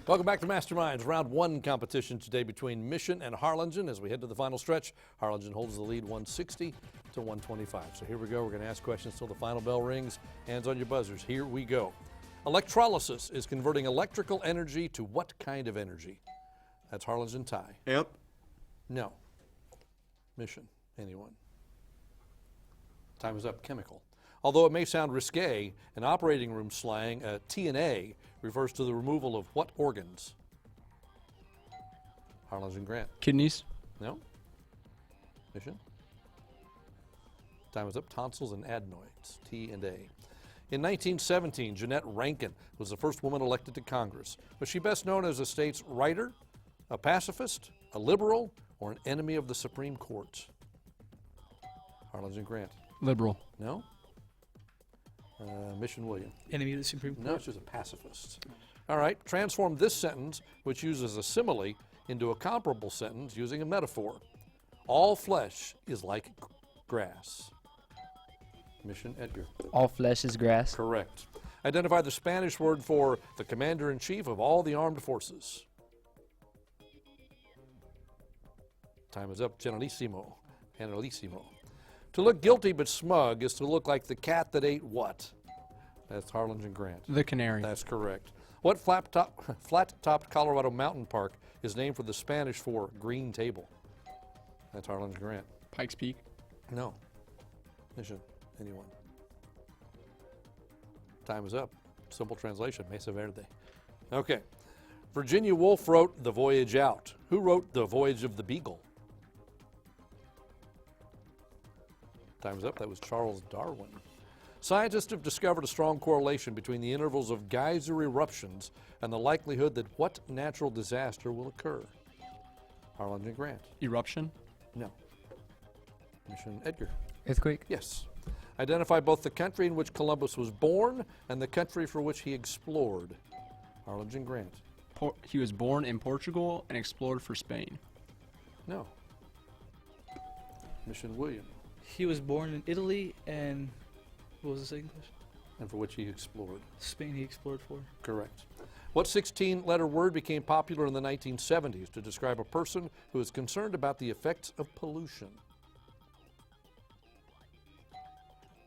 Welcome back to Masterminds. Round one competition today between Mission and Harlingen. As we head to the final stretch, Harlingen holds the lead 160 to 125. So here we go. We're going to ask questions till the final bell rings. Hands on your buzzers. Here we go. Electrolysis is converting electrical energy to what kind of energy? That's Harlingen tie. Yep. No. Mission. Anyone? Time is up. Chemical. Although it may sound risque, in operating room slang, TNA refers to the removal of what organs? Harlingen Grant. Kidneys. No. Mission. Time is up. Tonsils and adenoids. T and A. In 1917, Jeanette Rankin was the first woman elected to Congress. Was she best known as the state's writer, a pacifist, a liberal, or an enemy of the Supreme Court? Harlingen Grant. Liberal. No. Mission William. Enemy of the Supreme Court. No, she's a pacifist. All right, transform this sentence, which uses a simile, into a comparable sentence using a metaphor. All flesh is like grass. Mission Edgar. All flesh is grass. Correct. Identify the Spanish word for the commander-in-chief of all the armed forces. Time is up. Generalissimo. Generalissimo. To look guilty but smug is to look like the cat that ate what? That's Harlingen Grant. The canary. That's correct. What flat-topped Colorado mountain park is named for the Spanish for green table? That's Harlingen Grant. Pikes Peak. No. Mission. Anyone? Time is up. Simple translation. Mesa Verde. Okay. Virginia Woolf wrote The Voyage Out. Who wrote The Voyage of the Beagle? Time's up. That was Charles Darwin. Scientists have discovered a strong correlation between the intervals of geyser eruptions and the likelihood that what natural disaster will occur? Harlingen Grant. Eruption. No. Mission Edgar. Earthquake. Yes. Identify both the country in which Columbus was born and the country for which he explored. Harlingen Grant. He was born in Portugal and explored for Spain. No. Mission William. He was born in Italy, and what was the second question? And for which he explored. Spain he explored for. Correct. What 16-letter word became popular in the 1970s to describe a person who is concerned about the effects of pollution?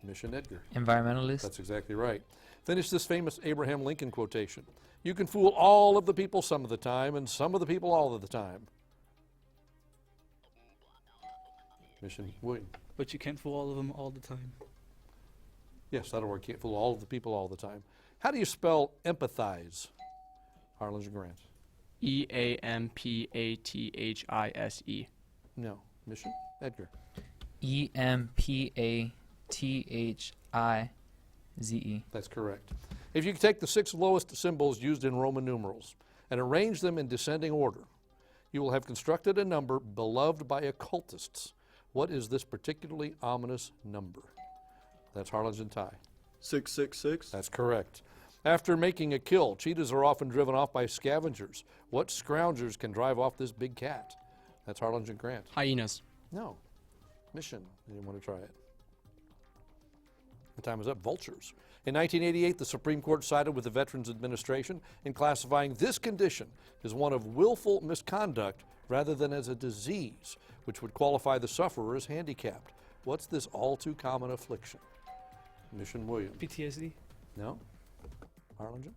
Mission Edgar. Environmentalist. That's exactly right. Finish this famous Abraham Lincoln quotation. You can fool all of the people some of the time and some of the people all of the time. Mission William. But you can't fool all of them all the time. Yes, that'll work. Can't fool all of the people all the time. How do you spell empathize? Harlingen Grant. E-A-M-P-A-T-H-I-S-E. No. Mission Edgar. E-M-P-A-T-H-I-Z-E. That's correct. If you take the 6 lowest symbols used in Roman numerals and arrange them in descending order, you will have constructed a number beloved by occultists. What is this particularly ominous number? That's Harlingen tie. 666. That's correct. After making a kill, cheetahs are often driven off by scavengers. What scroungers can drive off this big cat? That's Harlingen Grant. Hyenas. No. Mission. You didn't want to try it. The time is up. Vultures. In 1988, the Supreme Court sided with the Veterans Administration in classifying this condition as one of willful misconduct rather than as a disease, which would qualify the sufferer as handicapped. What's this all-too-common affliction? Mission William. PTSD. No? Harlingen?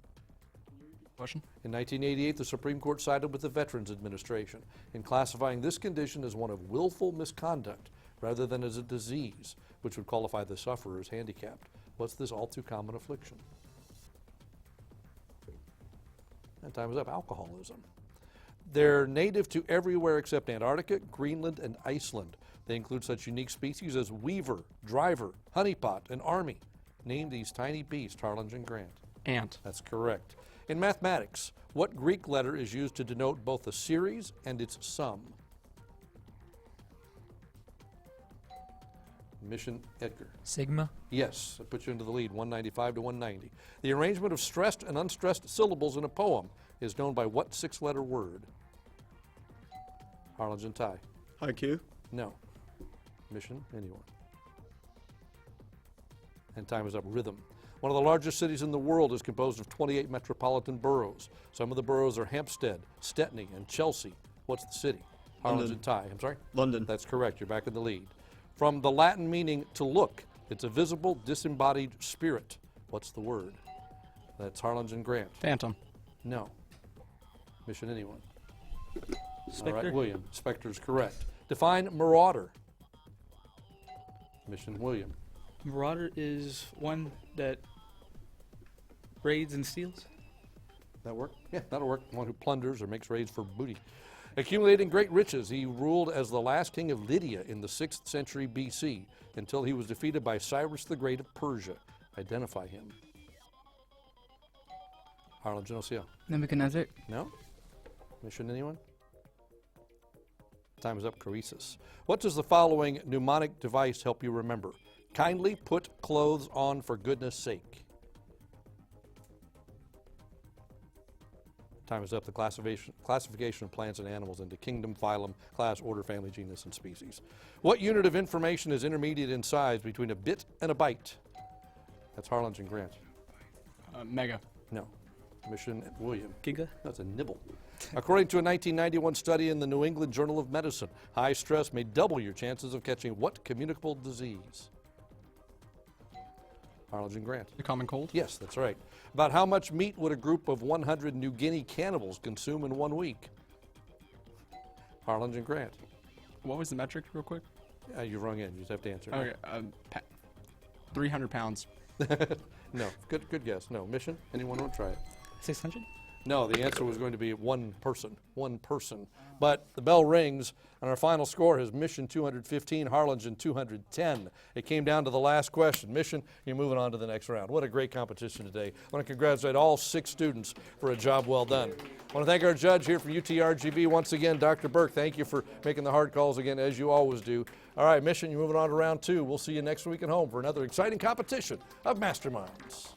Question? In 1988, the Supreme Court sided with the Veterans Administration in classifying this condition as one of willful misconduct rather than as a disease, which would qualify the sufferer as handicapped. What's this all-too-common affliction? And time is up. Alcoholism. They're native to everywhere except Antarctica, Greenland, and Iceland. They include such unique species as weaver, driver, honeypot, and army. Name these tiny beasts, Harlingen Grant. Ant. That's correct. In mathematics, what Greek letter is used to denote both a series and its sum? Mission Edgar. Sigma. Yes, that puts you into the lead, 195 to 190. The arrangement of stressed and unstressed syllables in a poem is known by what 6-letter word? Harlingen tie. IQ. No. Mission, anyone. And time is up. Rhythm. One of the largest cities in the world is composed of 28 metropolitan boroughs. Some of the boroughs are Hampstead, Stepney, and Chelsea. What's the city? Harlingen London. tie. I'm sorry? London. That's correct. You're back in the lead. From the Latin meaning to look, it's a visible, disembodied spirit. What's the word? That's Harlingen Grant. Phantom. No. Mission anyone? All Spectre. right, William. Spectre's correct. Define marauder. Mission William. Marauder is one that raids and steals. That work? Yeah, that'll work. One who plunders or makes raids for booty. Accumulating great riches, he ruled as the last king of Lydia in the 6th century BC until he was defeated by Cyrus the Great of Persia. Identify him. Harlingen OCL. Nebuchadnezzar. No? Mission anyone? Time is up, Croesus. What does the following mnemonic device help you remember? Kindly put clothes on for goodness sake. Time is up. The classification of plants and animals into kingdom, phylum, class, order, family, genus, and species. What unit of information is intermediate in size between a bit and a byte? That's Harlingen Grant. Mega. No. Mission William. Giga. That's a nibble. According to a 1991 study in the New England Journal of Medicine, high stress may double your chances of catching what communicable disease? Harlingen Grant. The common cold. Yes, that's right. About how much meat would a group of 100 New Guinea cannibals consume in 1 week? Harlingen Grant. What was the metric, real quick? You're wrong in. You just have to answer. Okay. 300 pounds. No. Good guess. No. Mission? Anyone want to try it? 600. No, the answer was going to be one person. But the bell rings, and our final score is Mission 215, Harlingen 210. It came down to the last question. Mission, you're moving on to the next round. What a great competition today. I want to congratulate all 6 students for a job well done. I want to thank our judge here from UTRGV once again, Dr. Burke. Thank you for making the hard calls again, as you always do. All right, Mission, you're moving on to round 2. We'll see you next week at home for another exciting competition of Masterminds.